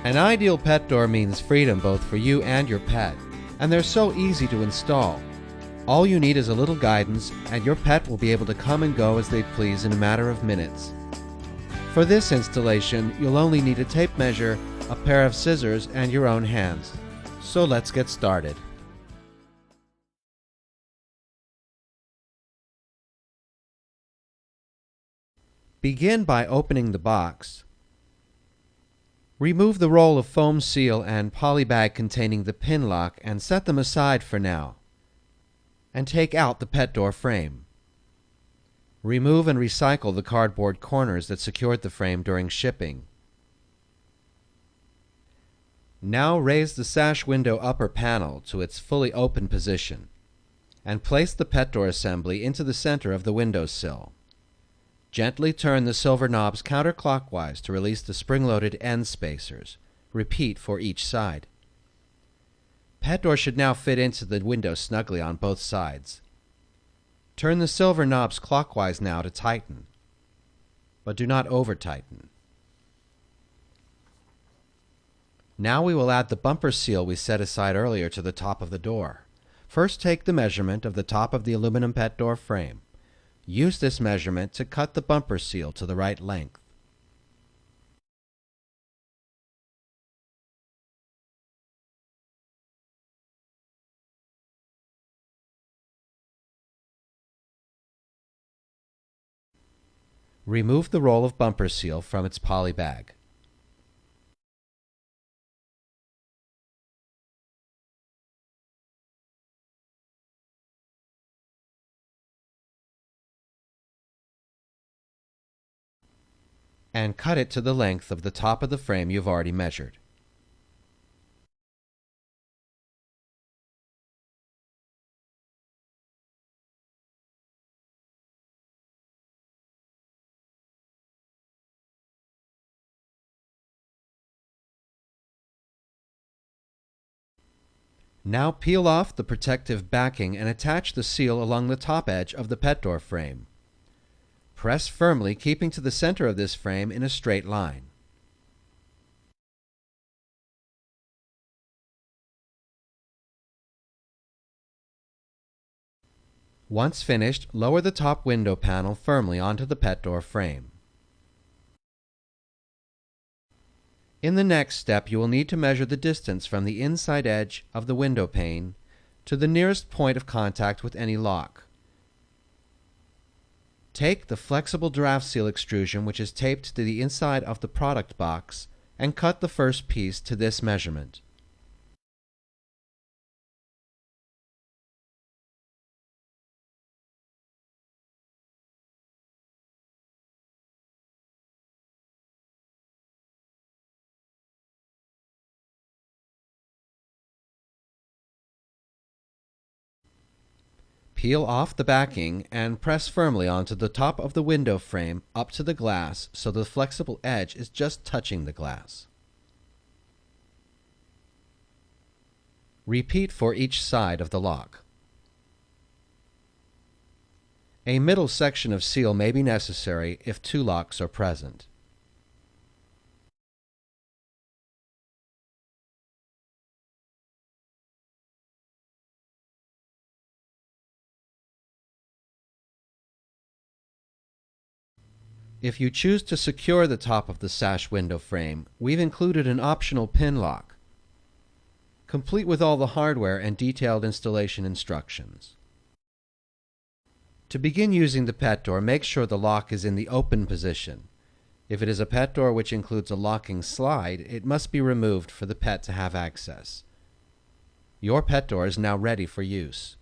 An ideal pet door means freedom both for you and your pet, and they're so easy to install. All you need is a little guidance, and your pet will be able to come and go as they please in a matter of minutes. For this installation, you'll only need a tape measure, a pair of scissors, and your own hands. So let's get started. Begin by opening the box. Remove the roll of foam seal and poly bag containing the pin lock and set them aside for now. And take out the pet door frame. Remove and recycle the cardboard corners that secured the frame during shipping. Now raise the sash window upper panel to its fully open position and place the pet door assembly into the center of the windowsill. Gently turn the silver knobs counterclockwise to release the spring-loaded end spacers. Repeat for each side. Pet door should now fit into the window snugly on both sides. Turn the silver knobs clockwise now to tighten, but do not over-tighten. Now we will add the bumper seal we set aside earlier to the top of the door. First, take the measurement of the top of the aluminum pet door frame. Use this measurement to cut the bumper seal to the right length. Remove the roll of bumper seal from its poly bag. And cut it to the length of the top of the frame you've already measured. Now peel off the protective backing and attach the seal along the top edge of the pet door frame. Press firmly, keeping to the center of this frame in a straight line. Once finished, lower the top window panel firmly onto the pet door frame. In the next step, you will need to measure the distance from the inside edge of the window pane to the nearest point of contact with any lock. Take the flexible draft seal extrusion which is taped to the inside of the product box and cut the first piece to this measurement. Peel off the backing and press firmly onto the top of the window frame up to the glass so the flexible edge is just touching the glass. Repeat for each side of the lock. A middle section of seal may be necessary if two locks are present. If you choose to secure the top of the sash window frame, we've included an optional pin lock, complete with all the hardware and detailed installation instructions. To begin using the pet door, make sure the lock is in the open position. If it is a pet door which includes a locking slide, it must be removed for the pet to have access. Your pet door is now ready for use.